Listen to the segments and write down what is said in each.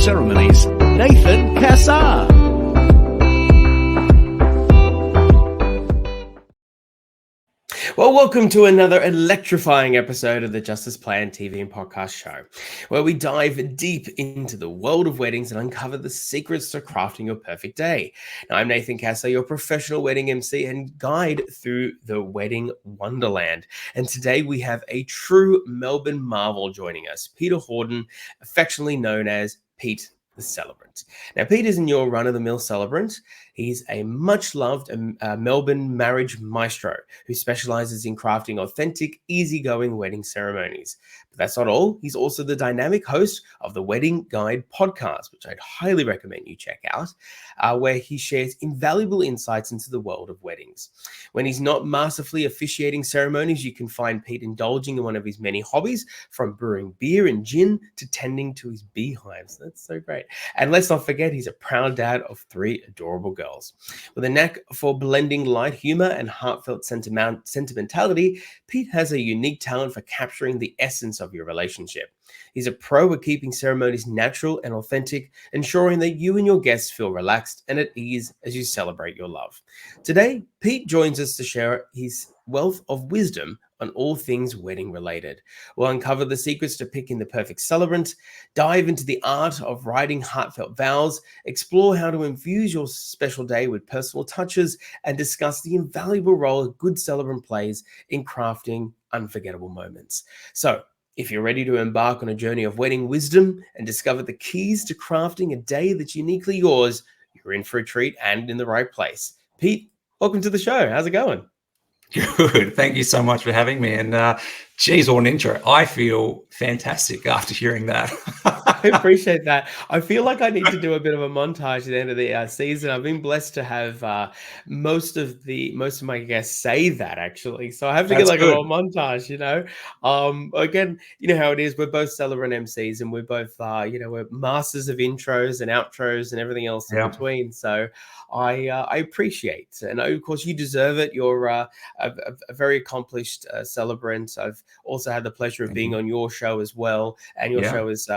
Ceremonies, Nathan Cassar. Well, welcome to another electrifying episode of the Justice Plan TV and podcast show, where we dive deep into the world of weddings and uncover the secrets to crafting your perfect day. Now, I'm Nathan Cassar, your professional wedding MC and guide through the wedding wonderland. And today we have a true Melbourne marvel joining us, Peter Hordern, affectionately known as Pete the Celebrant. Now, Pete isn't your run-of-the-mill celebrant. He's a much-loved Melbourne marriage maestro who specializes in crafting authentic, easygoing wedding ceremonies. But that's not all. He's also the dynamic host of the Wedding Guide podcast, which I'd highly recommend you check out, where he shares invaluable insights into the world of weddings. When he's not masterfully officiating ceremonies, you can find Pete indulging in one of his many hobbies, from brewing beer and gin to tending to his beehives. That's so great. And let's not forget, he's a proud dad of 3 adorable girls. With a knack for blending light humor and heartfelt sentimentality, Pete has a unique talent for capturing the essence of your relationship. He's a pro at keeping ceremonies natural and authentic, ensuring that you and your guests feel relaxed and at ease as you celebrate your love. Today, Pete joins us to share his wealth of wisdom on all things wedding related. We'll uncover the secrets to picking the perfect celebrant, dive into the art of writing heartfelt vows, explore how to infuse your special day with personal touches, and discuss the invaluable role a good celebrant plays in crafting unforgettable moments. So, if you're ready to embark on a journey of wedding wisdom and discover the keys to crafting a day that's uniquely yours, you're in for a treat and in the right place. Pete, welcome to the show. How's it going? Good. Thank you so much for having me. And geez, what an intro. I feel fantastic after hearing that. I appreciate that. I feel like I need to do a bit of a montage at the end of the season. I've been blessed to have most of my guests say that, actually. So I have to get like a little montage, Again, you know how it is. We're both celebrant MCs, and we're both, we're masters of intros and outros and everything else in between. So I appreciate, and of course you deserve it. You're a very accomplished celebrant. I've also had the pleasure of being on your show as well, and your show is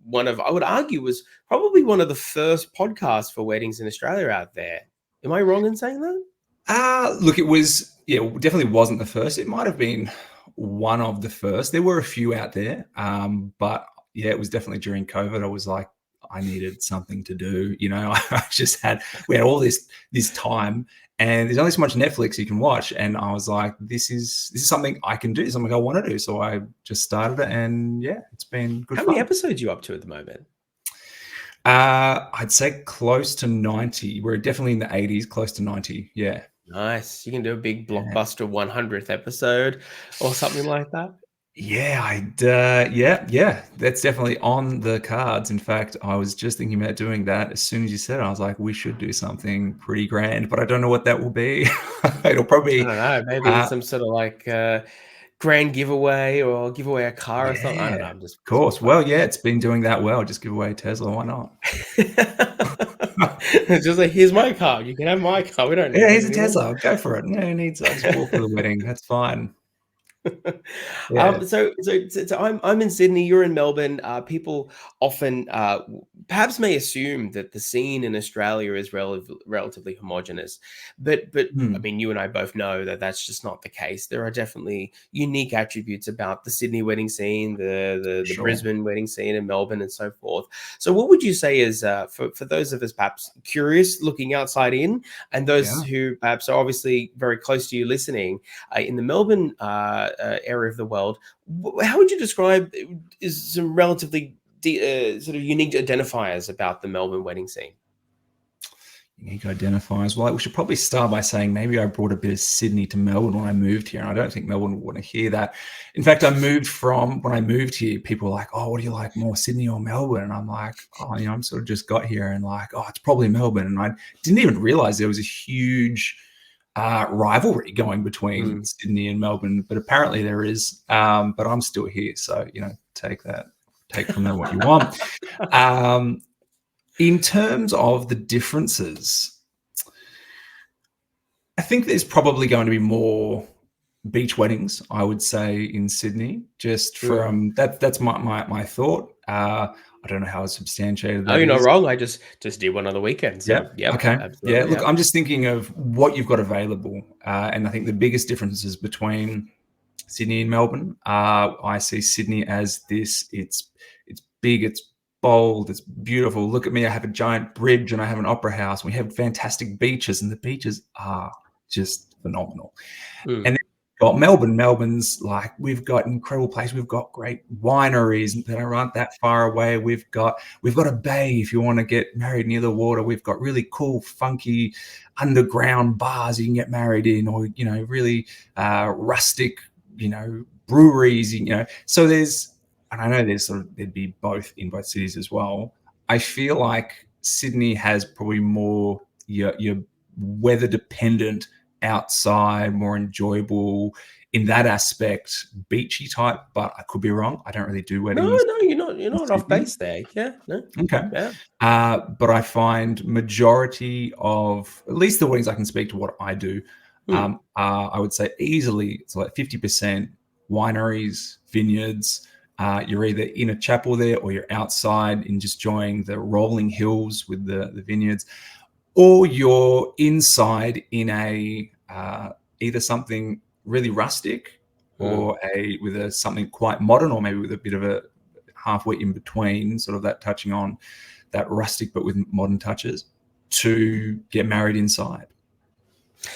one of, I would argue, was probably one of the first podcasts for weddings in Australia out there. Am I wrong in saying that? Look, it was, definitely wasn't the first. It might have been one of the first. There were a few out there, but it was definitely during COVID. I was like, I needed something to do. We had all this time, and there's only so much Netflix you can watch. And I was like, this is something I can do, something I want to do. So I just started it, and it's been good. How many episodes are you up to at the moment? I'd say close to 90. We're definitely in the 80s, close to 90. Yeah. Nice. You can do a big blockbuster 100th episode or something like that. Yeah, that's definitely on the cards. In fact, I was just thinking about doing that. As soon as you said it, I was like, we should do something pretty grand, but I don't know what that will be. It'll probably, I don't know, maybe some sort of like grand giveaway, or give away a car or something. I don't know. I'm just, of course. Well, it's been doing that well. Just give away a Tesla. Why not? It's just like, here's my car. You can have my car. We don't need here's a Tesla. Go for it. No, who needs it? Just walk for the wedding. That's fine. So I'm in Sydney, you're in Melbourne. People often perhaps may assume that the scene in Australia is relatively homogenous, but I mean, you and I both know that that's just not the case. There are definitely unique attributes about the Sydney wedding scene, the Brisbane wedding scene, in Melbourne, and so forth. So what would you say is for those of us perhaps curious looking outside in, and those who perhaps are obviously very close to you listening, in the Melbourne area of the world, how would you describe is some relatively sort of unique identifiers about the Melbourne wedding scene? Unique identifiers. Well, we should probably start by saying maybe I brought a bit of Sydney to Melbourne when I moved here, and I don't think Melbourne would want to hear that. In fact, when I moved here, people were like, "Oh, what do you like more, Sydney or Melbourne?" And I'm like, "Oh, I'm sort of just got here, and like, oh, it's probably Melbourne." And I didn't even realize there was a huge rivalry going between Sydney and Melbourne, but apparently there is. But I'm still here, so take from that what you want. In terms of the differences, I think there's probably going to be more beach weddings, I would say, in Sydney. Just from that's my thought. I don't know how substantiated Oh, that you're not is. wrong. I just did one on the weekend. Yeah. So, yep, Okay. Yeah. absolutely. Look, Yep. I'm just thinking of what you've got available, and I think the biggest differences between Sydney and Melbourne. I see Sydney as this. It's big. It's bold. It's beautiful. Look at me. I have a giant bridge and I have an opera house. We have fantastic beaches, and the beaches are just phenomenal. Mm. And then you've got Melbourne. Melbourne's like, we've got incredible place. We've got great wineries that aren't that far away. We've got a bay if you want to get married near the water. We've got really cool, funky underground bars you can get married in, or really rustic, breweries. So and I know there'd be both in both cities as well. I feel like Sydney has probably more your weather dependent, outside, more enjoyable in that aspect, beachy type. But I could be wrong. I don't really do No, weddings you're not. You're in not off Sydney. base there. Yeah. No. Okay. Yeah. But I find majority of, at least the weddings I can speak to what I do, I would say easily it's like 50% wineries, vineyards. You're either in a chapel there or you're outside and just enjoying the rolling hills with the vineyards, or you're inside in a either something really rustic or with something quite modern, or maybe with a bit of a halfway in between, sort of that touching on that rustic but with modern touches, to get married inside.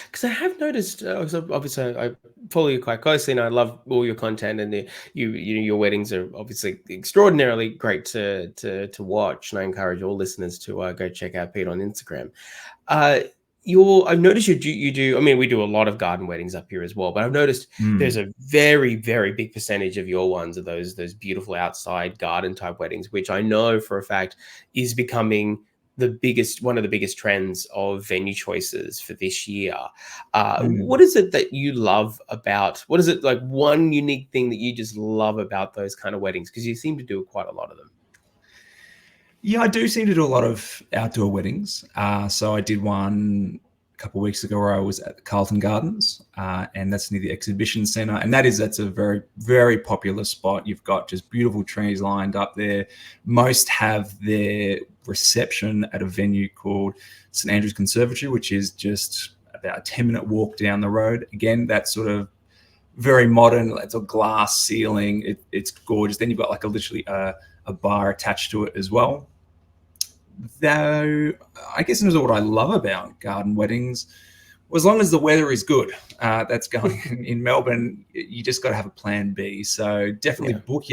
Because I have noticed, obviously, I follow you quite closely, and I love all your content, and your weddings are obviously extraordinarily great to watch, and I encourage all listeners to go check out Pete on Instagram. I've noticed you do. I mean, we do a lot of garden weddings up here as well, but I've noticed there's a very, very big percentage of your ones are those beautiful outside garden type weddings, which I know for a fact is becoming one of the biggest trends of venue choices for this year. What is it that you love about? What is it, like, one unique thing that you just love about those kind of weddings? Because you seem to do quite a lot of them. Yeah, I do seem to do a lot of outdoor weddings. So I did one a couple of weeks ago where I was at the Carlton Gardens, and that's near the exhibition centre. And that's a very, very popular spot. You've got just beautiful trees lined up there. Most have their reception at a venue called St Andrew's Conservatory, which is just about a 10-minute walk down the road. Again, that's sort of very modern. It's a glass ceiling. It's gorgeous. Then you've got like literally a bar attached to it as well. Though I guess in terms of what I love about garden weddings, well, as long as the weather is good, that's going in Melbourne. You just got to have a plan B. So definitely book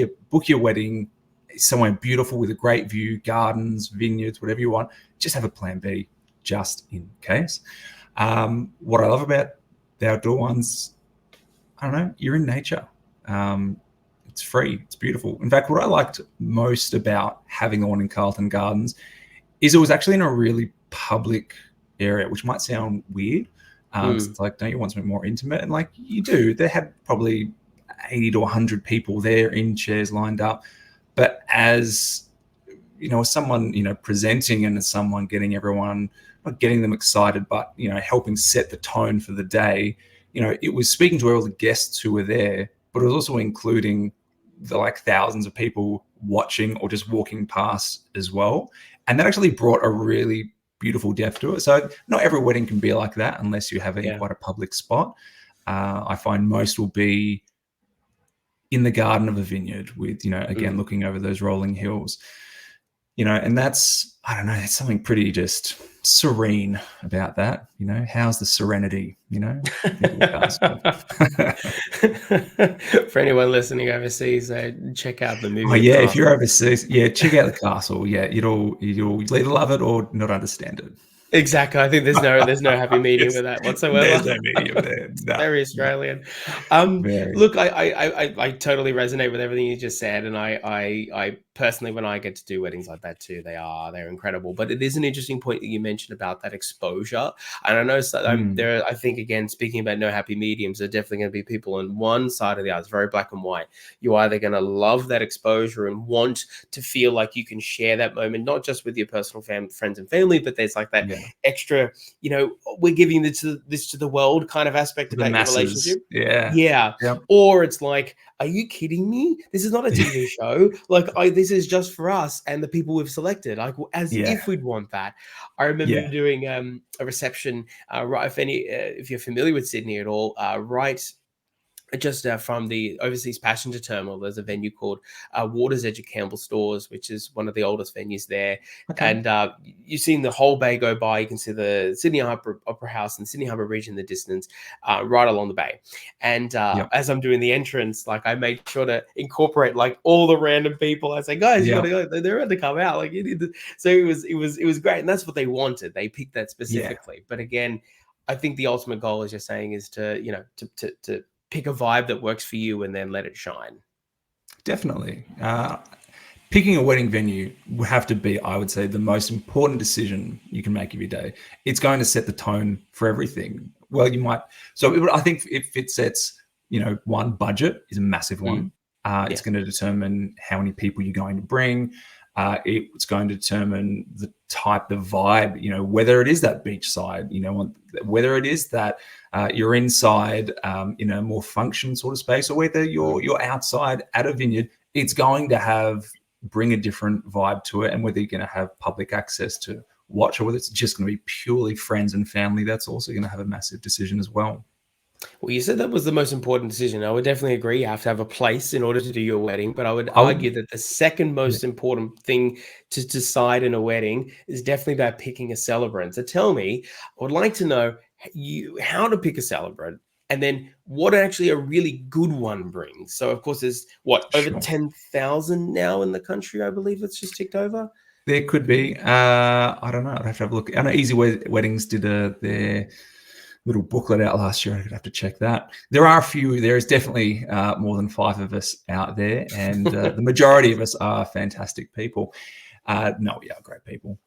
your wedding somewhere beautiful with a great view, gardens, vineyards, whatever you want. Just have a plan B just in case. What I love about the outdoor ones, I don't know, you're in nature. It's free. It's beautiful. In fact, what I liked most about having the one in Carlton Gardens is it was actually in a really public area, which might sound weird. It's like, don't you want something more intimate? And like, you do. They had probably 80 to 100 people there in chairs lined up. But as someone, presenting, and as someone getting everyone, not getting them excited, but, helping set the tone for the day, it was speaking to all the guests who were there, but it was also including the thousands of people watching or just walking past as well. And that actually brought a really beautiful depth to it. So not every wedding can be like that unless you have it in quite a public spot. I find most will be in the garden of a vineyard with, again, looking over those rolling hills. And that's, I don't know, it's something pretty just serene about that. How's the serenity, For anyone listening overseas, check out the movie. Oh yeah, if you're overseas, check out the castle. Yeah, you'll either love it or not understand it. Exactly. I think there's no happy medium with that whatsoever. There's no medium there. No. Very Australian. Very. Look, I totally resonate with everything you just said, and I personally, when I get to do weddings like that too, they're incredible. But it is an interesting point that you mentioned about that exposure, and I know there. I think, again, speaking about no happy mediums, there are definitely going to be people on one side of the other. It's very black and white. You're either going to love that exposure and want to feel like you can share that moment, not just with your personal friends and family, but there's like that extra, we're giving this to the world kind of aspect about your relationship. Yeah. Or it's like are you kidding me? This is not a TV show. Like, this is just for us and the people we've selected. Like, as if we'd want that. I remember doing a reception. Right, if you're familiar with Sydney at all, right. Just from the overseas passenger terminal, there's a venue called Water's Edge at Campbell Stores, which is one of the oldest venues there. Okay. And you've seen the whole bay go by. You can see the Sydney Opera House and Sydney Harbour Bridge in the distance, right along the bay. And as I'm doing the entrance, like, I made sure to incorporate like all the random people. I say, guys, you gotta go. They're ready to come out. Like, you need to. So it was great, and that's what they wanted. They picked that specifically. But again, I think the ultimate goal, as you're saying, is to to pick a vibe that works for you and then let it shine. Definitely. Picking a wedding venue would have to be, I would say, the most important decision you can make of your day. It's going to set the tone for everything. Well, you might. So I think if it sets, one, budget is a massive one. It's going to determine how many people you're going to bring. It's going to determine the type of vibe, whether it is that beachside, whether it is that you're inside in a more function sort of space, or whether you're outside at a vineyard. It's going to bring a different vibe to it, and whether you're going to have public access to watch, or whether it's just going to be purely friends and family, that's also going to have a massive decision as well. Well, you said that was the most important decision. I would definitely agree. You have to have a place in order to do your wedding. But I would argue that the second most important thing to decide in a wedding is definitely about picking a celebrant. So tell me, I would like to know how to pick a celebrant, and then what actually a really good one brings. So, of course, there's over 10,000 now in the country, I believe it's just ticked over. There could be. I don't know. I'd have to have a look. I know Easy Weddings did their little booklet out last year. I'd have to check that. There are a few. There is definitely more than 5 of us out there, and the majority of us are fantastic people. No, we are great people.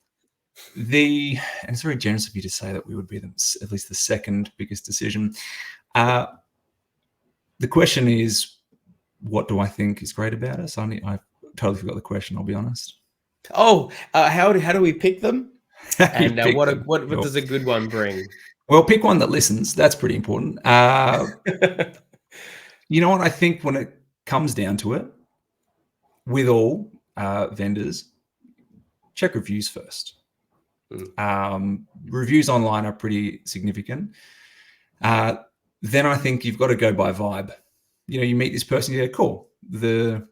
And it's very generous of you to say that we would be at least the second biggest decision. The question is, what do I think is great about us? I totally forgot the question, I'll be honest. Oh, how do we pick them? And what does a good one bring? Well, pick one that listens. That's pretty important. You know what? I think when it comes down to it, with all vendors, check reviews first. Reviews online are pretty significant. Then I think you've got to go by vibe. You meet this person, you go, cool. The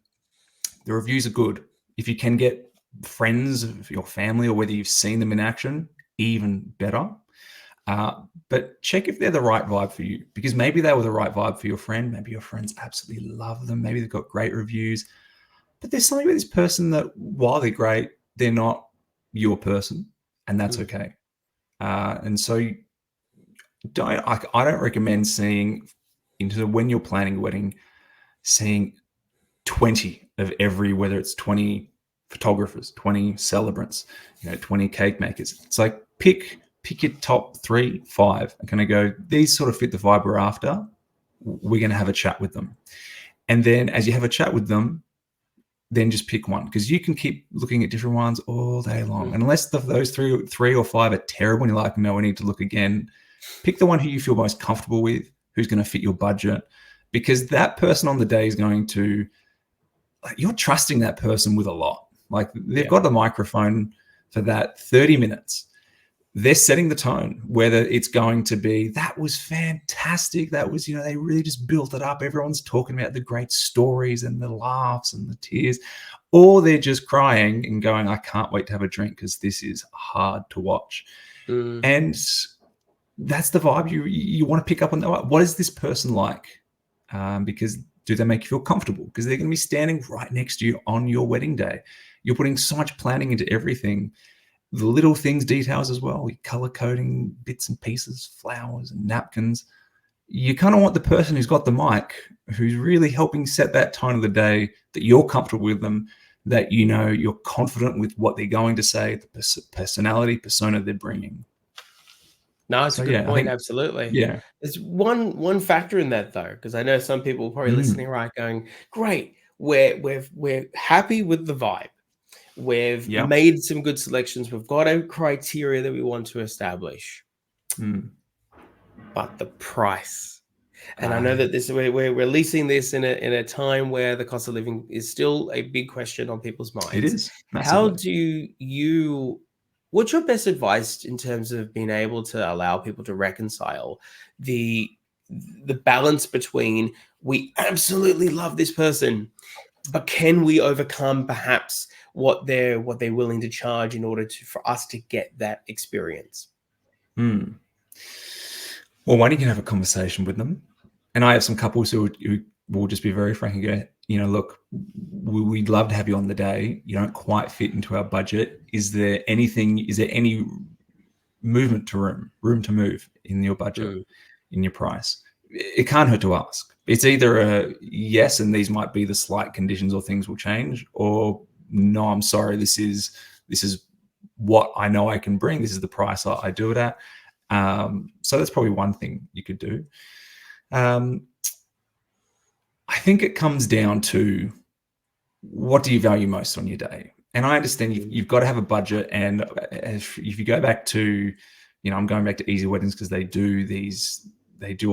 reviews are good. If you can get friends of your family, or whether you've seen them in action, even better. But check if they're the right vibe for you, because maybe they were the right vibe for your friend. Maybe your friends absolutely love them. Maybe they've got great reviews, but there's something with this person that, while they're great, they're not your person, and that's okay. And so I don't recommend seeing into, when you're planning a wedding, seeing 20 of every, whether it's 20 photographers, 20 celebrants, 20 cake makers. It's like pick your top 3, 5, and kind of go, these sort of fit the vibe we're after. We're going to have a chat with them. And then as you have a chat with them, then just pick one, because you can keep looking at different ones all day long. And unless those three or 5 are terrible and you're like, no, we need to look again, pick the one who you feel most comfortable with, who's going to fit your budget, because that person on the day is going to, you're trusting that person with a lot. Like, they've got the microphone for that 30 minutes. They're setting the tone, whether it's going to be, that was fantastic. That was, they really just built it up. Everyone's talking about the great stories and the laughs and the tears, or they're just crying and going, I can't wait to have a drink because this is hard to watch. And that's the vibe you want to pick up on. What is this person like? Because do they make you feel comfortable? Because they're going to be standing right next to you on your wedding day. You're putting so much planning into everything. The little things, details as well, color coding bits and pieces, flowers and napkins. You kind of want the person who's got the mic, who's really helping set that tone of the day, that you're comfortable with them, that you're confident with what they're going to say, the personality, persona they're bringing. No, it's a good point. Absolutely. Yeah. There's one factor in that, though, because I know some people probably listening, right, going, great, we're happy with the vibe. We've made some good selections. We've got a criteria that we want to establish. But the price. And I know that we're releasing this in a time where the cost of living is still a big question on people's minds. It is How massively. do you? What's your best advice in terms of being able to allow people to reconcile the balance between we absolutely love this person, but can we overcome perhaps what they're willing to charge in order for us to get that experience? Well, one, you can have a conversation with them. And I have some couples who will just be very frank and go, look, we'd love to have you on the day. You don't quite fit into our budget. Is there any movement to room to move in your budget, in your price? It can't hurt to ask. It's either a yes, and these might be the slight conditions or things will change, or no, I'm sorry, this is what I know I can bring. This is the price I do it at. So that's probably one thing you could do. I think it comes down to what do you value most on your day? And I understand you've got to have a budget. And if you go back to, I'm going back to Easy Weddings because they do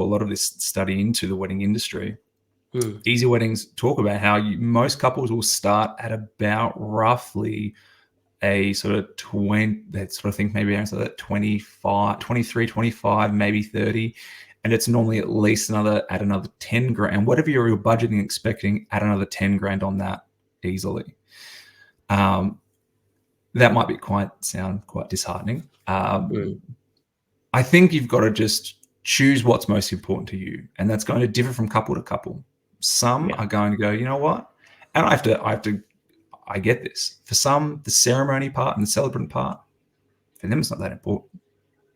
a lot of this study into the wedding industry. Easy Weddings talk about how most couples will start at about roughly a sort of 20, that sort of thing, maybe around that 25, 23, 25, maybe 30. And it's normally at least another 10 grand. Whatever you're budgeting, expecting, add another 10 grand on that easily. That might be sound quite disheartening. I think you've got to just choose what's most important to you. And that's going to differ from couple to couple. Some are going to go, you know what? And I get this. For some, the ceremony part and the celebrant part, for them, it's not that important.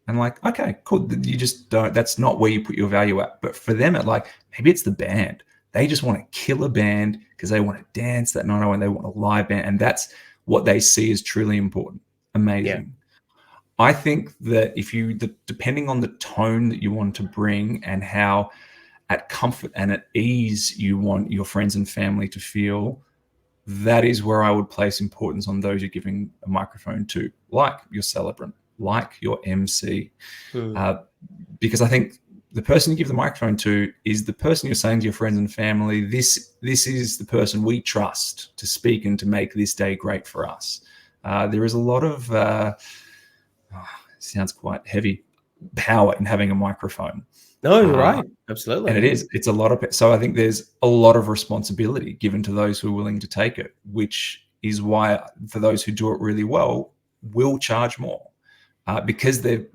And like, okay, cool. You just don't, that's not where you put your value at. But for them, maybe it's the band. They just want to kill a band because they want to dance that night and they want a live band. And that's what they see as truly important. Amazing. Yeah. I think that depending on the tone that you want to bring and how at comfort and at ease you want your friends and family to feel, that is where I would place importance on those you're giving a microphone to, like your celebrant, like your MC. Because I think the person you give the microphone to is the person you're saying to your friends and family, this is the person we trust to speak and to make this day great for us. There is a lot of, sounds quite heavy, power in having a microphone. No, you're right. Absolutely. And it's a lot of it. So I think there's a lot of responsibility given to those who are willing to take it, which is why for those who do it really well, will charge more because they're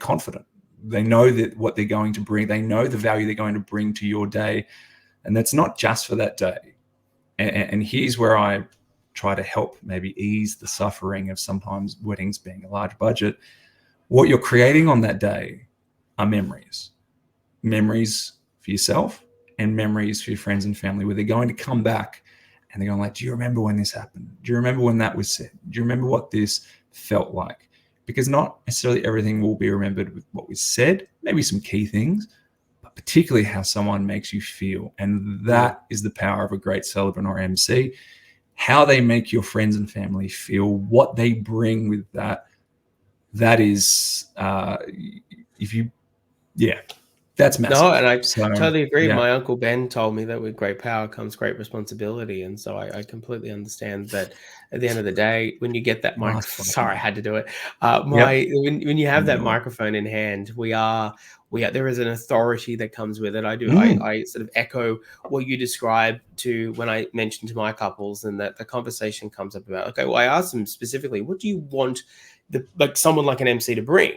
confident. They know that what they're going to bring, they know the value they're going to bring to your day. And that's not just for that day. And here's where I try to help maybe ease the suffering of sometimes weddings being a large budget. What you're creating on that day are memories for yourself and memories for your friends and family, where they're going to come back and they're going like, do you remember when this happened? Do you remember when that was said? Do you remember what this felt like? Because not necessarily everything will be remembered with what was said, maybe some key things, but particularly how someone makes you feel. And that is the power of a great celebrant or MC, how they make your friends and family feel, what they bring with that. That is, that's massive. No, and I totally agree. Yeah. My Uncle Ben told me that with great power comes great responsibility. And so I completely understand that at the end of the day, when you get that microphone, sorry, I had to do it. When you have that microphone in hand, there is an authority that comes with it. I sort of echo what you described to when I mentioned to my couples, and that the conversation comes up about, okay, well, I asked them specifically, what do you want someone like an MC to bring?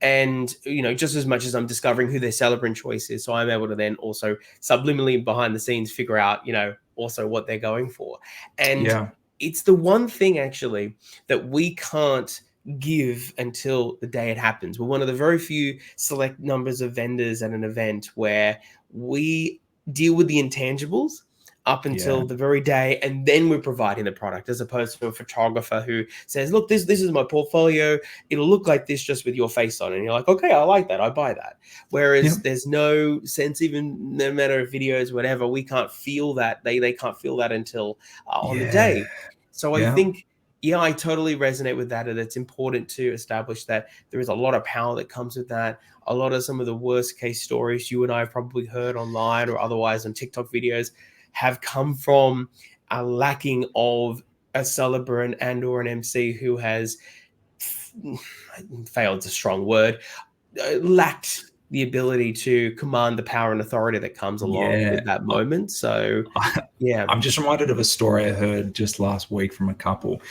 And, just as much as I'm discovering who their celebrant choice is, so I'm able to then also subliminally behind the scenes figure out, also what they're going for. And it's the one thing actually that we can't give until the day it happens. We're one of the very few select numbers of vendors at an event where we deal with the intangibles up until the very day, and then we're providing the product, as opposed to a photographer who says, look, this is my portfolio. It'll look like this just with your face on it. And you're like, okay, I like that. I buy that. Whereas there's no sense, even no matter if videos, whatever, we can't feel that. They can't feel that until on the day. So I think yeah, I totally resonate with that. And it's important to establish that there is a lot of power that comes with that. A lot of some of the worst case stories you and I have probably heard online or otherwise on TikTok videos have come from a lacking of a celebrant and or an MC who has failed is a strong word, lacked the ability to command the power and authority that comes along Yeah. with that moment. So, yeah. I'm just reminded of a story I heard just last week from a couple,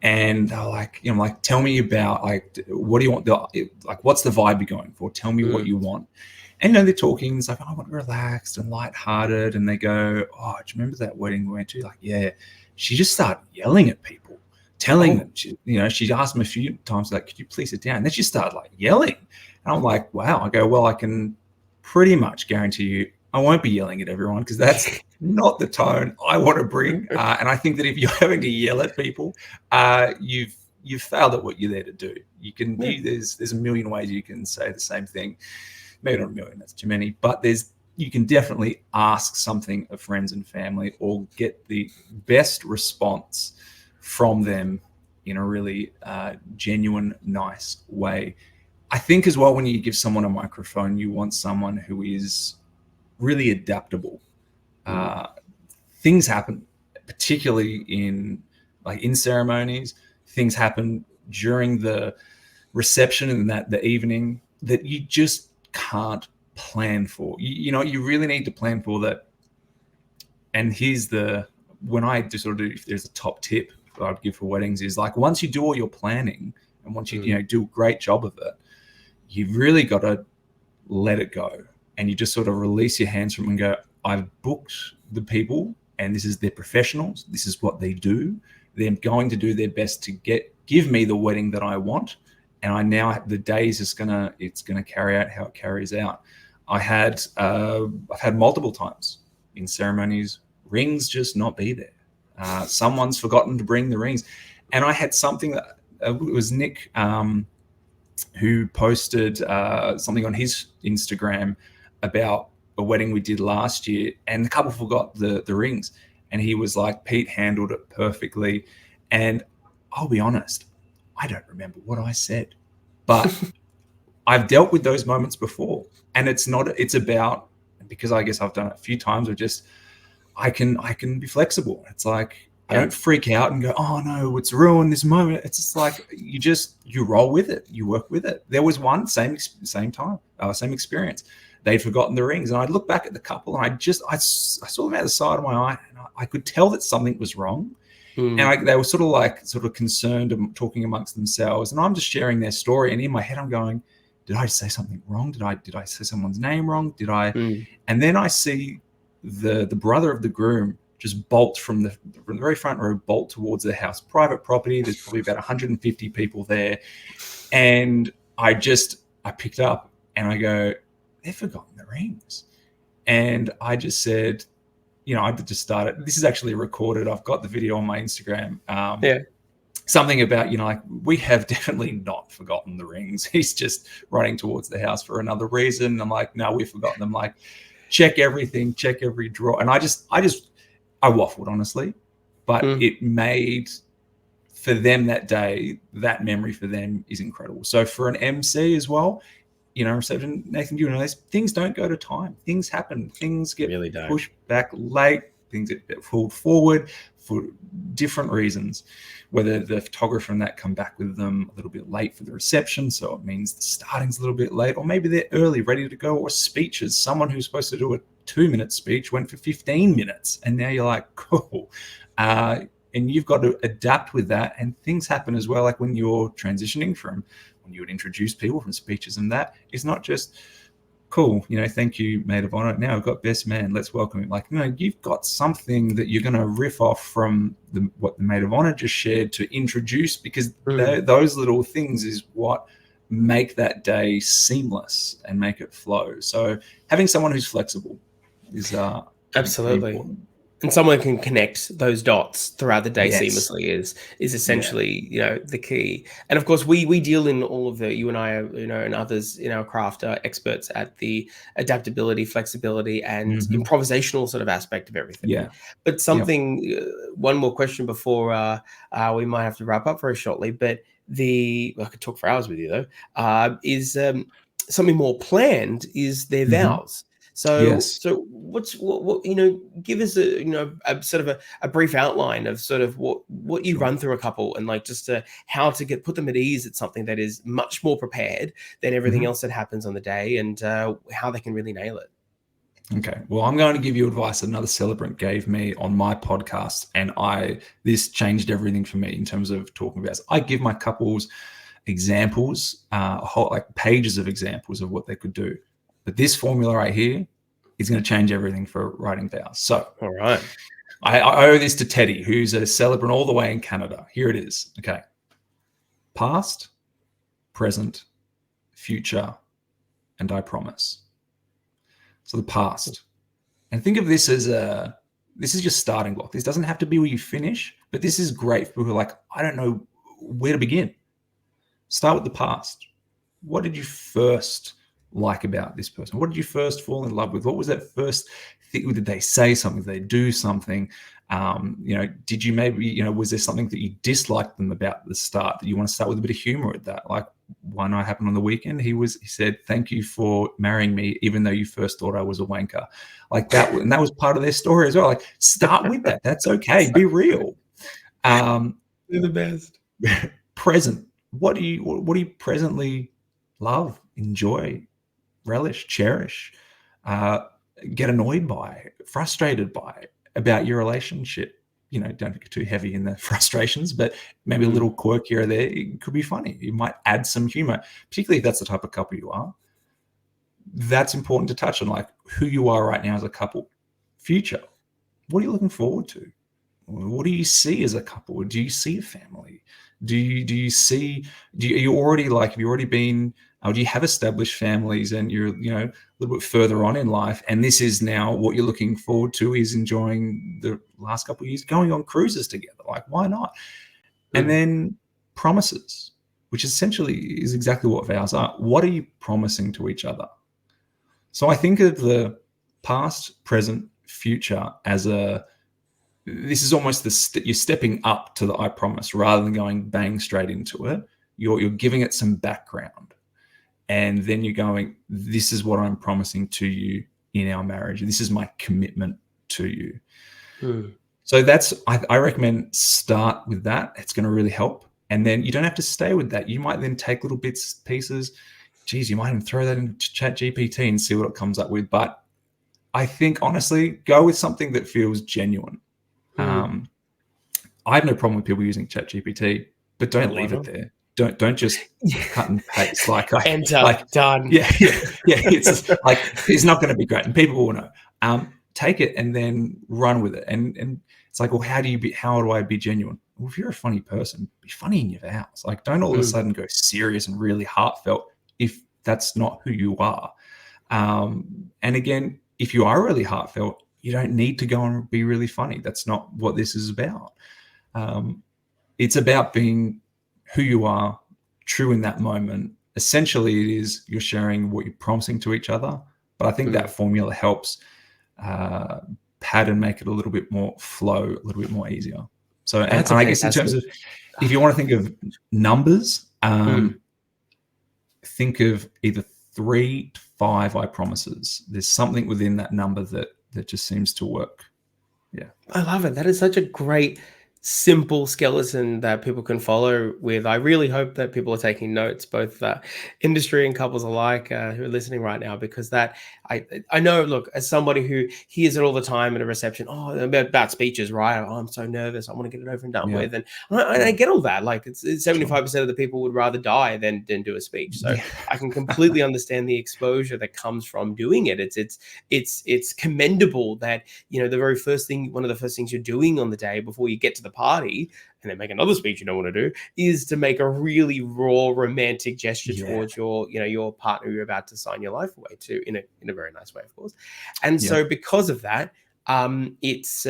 and they're like, tell me about, like, what do you want? Like, what's the vibe you're going for? Tell me what you want. And they're talking. It's like, I want relaxed and lighthearted. And they go, oh, do you remember that wedding we went to? Like, yeah. She just started yelling at people, telling them. She asked them a few times, like, could you please sit down? And then she started like yelling. And I'm like, wow. I go, well, I can pretty much guarantee you I won't be yelling at everyone, because that's not the tone I want to bring. And I think that if you're having to yell at people, you've failed at what you're there to do. There's a million ways you can say the same thing. Maybe not a million, that's too many, but you can definitely ask something of friends and family or get the best response from them in a really genuine, nice way. I think as well, when you give someone a microphone, you want someone who is really adaptable. Things happen, particularly in ceremonies. Things happen during the reception and the evening that you just can't plan for. You really need to plan for that. And when I just sort of do, if there's a top tip I'd give for weddings, is like, once you do all your planning and once you do a great job of it, you've really got to let it go. And you just sort of release your hands from it and go, I've booked the people and this is their professionals. This is what they do. They're going to do their best to give me the wedding that I want. And I now, the days it's gonna carry out how it carries out. I've had multiple times in ceremonies, rings just not be there. Someone's forgotten to bring the rings. And I had something that it was Nick who posted something on his Instagram about a wedding we did last year, and the couple forgot the rings, and he was like, Pete handled it perfectly. And I'll be honest, I don't remember what I said, but I've dealt with those moments before, and it's about, because I guess I've done it a few times, or just I can be flexible. It's like, I don't freak out and go, oh no, it's ruined this moment. It's just like, you roll with it, you work with it. There was one same experience. They'd forgotten the rings, and I'd look back at the couple, and I saw them out the side of my eye, and I could tell that something was wrong. And they were sort of concerned and talking amongst themselves, and I'm just sharing their story. And in my head, I'm going, did I say something wrong? Did I say someone's name wrong? And then I see the brother of the groom just bolt from the very front row, bolt towards the house, private property. There's probably about 150 people there. And I picked up and I go, they've forgotten the rings. And I just said, I just started, this is actually recorded. I've got the video on my Instagram. Something about, we have definitely not forgotten the rings. He's just running towards the house for another reason. I'm like, no, we've forgotten them. Like, check everything, check every drawer. And I waffled, honestly, but it made, for them that day, that memory for them is incredible. So for an MC as well, reception, Nathan, you know this, things don't go to time. Things happen. Things get really pushed back late. Things get pulled forward for different reasons. Whether the photographer and that come back with them a little bit late for the reception, so it means the starting's a little bit late, or maybe they're early, ready to go, or speeches. Someone who's supposed to do a 2-minute speech went for 15 minutes, and now you're like, cool. And you've got to adapt with that. And things happen as well, like when you're transitioning from when you would introduce people from speeches, and that it's not just cool, thank you, maid of honor. Now we've got best man, let's welcome him. Like, you've got something that you're going to riff off from what the maid of honor just shared to introduce, because those little things is what make that day seamless and make it flow. So having someone who's flexible is absolutely important. And someone can connect those dots throughout the day Yes. seamlessly is Yeah. essentially, the key. And of course, we deal in all of you and I are, and others in our craft are experts at the adaptability, flexibility, and Mhm. improvisational sort of aspect of everything. Yeah. But one more question before we might have to wrap up very shortly. But I could talk for hours with you though. Is something more planned is their Mhm. vows. So, Yes. what give us a sort of a brief outline of sort of what you Sure. run through a couple, and like just how to put them at ease at something that is much more prepared than everything Mhm. else that happens on the day, and how they can really nail it. Okay. Well, I'm going to give you advice that another celebrant gave me on my podcast, and this changed everything for me in terms of talking about this. I give my couples examples, like pages of examples of what they could do. But this formula right here is going to change everything for writing vows. So All right. I owe this to Teddy, who's a celebrant all the way in Canada. Here it is. Okay. Past, present, future, and I promise. So the past. And think of this as this is your starting block. This doesn't have to be where you finish, but this is great for people who are like, I don't know where to begin. Start with the past. What did you first like about this person? What did you first fall in love with? What was that first thing? Did they say something? Did they do something? Did you maybe, was there something that you disliked them about at the start that you want to start with a bit of humor at that? Like one night happened on the weekend. He said, "Thank you for marrying me, even though you first thought I was a wanker." Like that, and that was part of their story as well. Like start with that. That's okay. Be real. They're the best. Present. What do you presently love, enjoy, relish, cherish, get annoyed by, frustrated by about your relationship? Don't get too heavy in the frustrations, but maybe a little quirk here or there. It could be funny. You might add some humor, particularly if that's the type of couple you are. That's important to touch on, like who you are right now as a couple. Future. What are you looking forward to? What do you see as a couple? Do you see a family? Do you already have you already been, or do you have established families and you're, a little bit further on in life? And this is now what you're looking forward to is enjoying the last couple of years, going on cruises together. Like, why not? And then promises, which essentially is exactly what vows are. What are you promising to each other? So I think of the past, present, future as this is almost you're stepping up to the I promise rather than going bang straight into it. You're giving it some background, and then you're going, this is what I'm promising to you in our marriage. This is my commitment to you. So I recommend start with that. It's going to really help. And then you don't have to stay with that. You might then take little bits, pieces. Geez, you might even throw that into Chat GPT and see what it comes up with. But I think honestly, go with something that feels genuine. I have no problem with people using ChatGPT, but don't leave it there. Don't just cut and paste Enter, done. Yeah. It's just, like it's not going to be great, and people will know. Take it and then run with it. And it's like, well, how do I be genuine? Well, if you're a funny person, be funny in your vows. Like, don't all of a sudden go serious and really heartfelt if that's not who you are. And again, if you are really heartfelt, you don't need to go and be really funny. That's not what this is about. It's about being who you are, true in that moment. Essentially, it is you're sharing what you're promising to each other. But I think that formula helps pad and make it a little bit more flow, a little bit more easier. So, and I guess in terms of, if you want to think of numbers, think of either 3 to 5 I promises. There's something within that number that just seems to work. Yeah. I love it. That is such a great, simple skeleton that people can follow with. I really hope that people are taking notes, both industry and couples alike who are listening right now, because that I know, look, as somebody who hears it all the time at a reception, about speeches, right? Oh, I'm so nervous. I want to get it over and done with. And I get all that. Like it's 75% of the people would rather die than do a speech. So I can completely understand the exposure that comes from doing it. It's commendable that, one of the first things you're doing on the day before you get to the party and then make another speech you don't want to do is to make a really raw romantic gesture towards your partner you're about to sign your life away to in a very nice way, of course. And so because of that, It's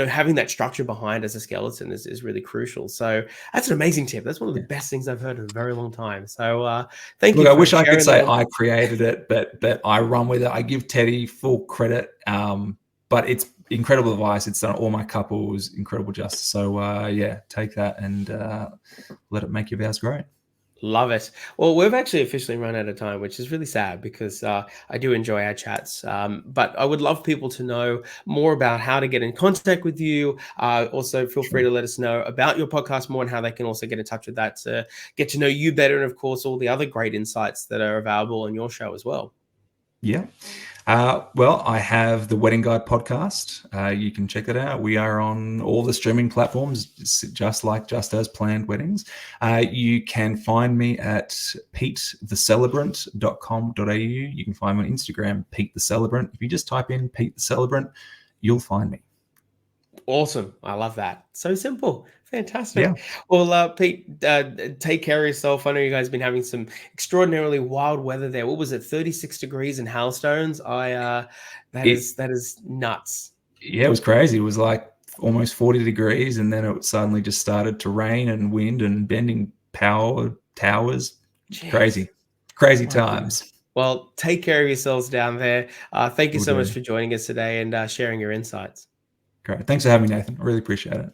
having that structure behind as a skeleton is really crucial. So that's an amazing tip. That's one of the best things I've heard in a very long time. So thank you. Look, I for wish I could sharing say that. I created it, but I run with it. I give Teddy full credit, but it's incredible advice. It's done all my couples incredible justice. So yeah, take that and let it make your vows great. Love it. Well, we've actually officially run out of time, which is really sad because I do enjoy our chats. But I would love people to know more about how to get in contact with you. Also, feel free to let us know about your podcast more and how they can also get in touch with that to get to know you better. And of course, all the other great insights that are available on your show as well. Yeah. Well, I have the Wedding Guide podcast. You can check that out. We are on all the streaming platforms, just As Planned Weddings. You can find me at petethecelebrant.com.au. You can find me on Instagram, Pete the Celebrant. If you just type in Pete the Celebrant, you'll find me. Awesome. I love that. So simple. Fantastic. Yeah. Well, Pete, take care of yourself. I know you guys have been having some extraordinarily wild weather there. What was it? 36 degrees and hailstones. That is nuts. Yeah, it was crazy. It was like almost 40 degrees, and then it suddenly just started to rain and wind and bending power towers. Jeez. Crazy times. Well, take care of yourselves down there. Thank you so much for joining us today and sharing your insights. Great. Thanks for having me, Nathan. I really appreciate it.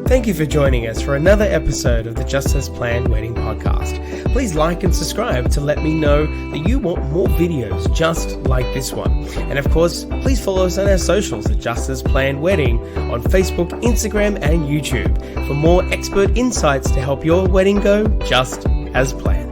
Thank you for joining us for another episode of the Just As Planned Wedding podcast. Please like and subscribe to let me know that you want more videos just like this one. And of course, please follow us on our socials at Just As Planned Wedding on Facebook, Instagram, and YouTube for more expert insights to help your wedding go just as planned.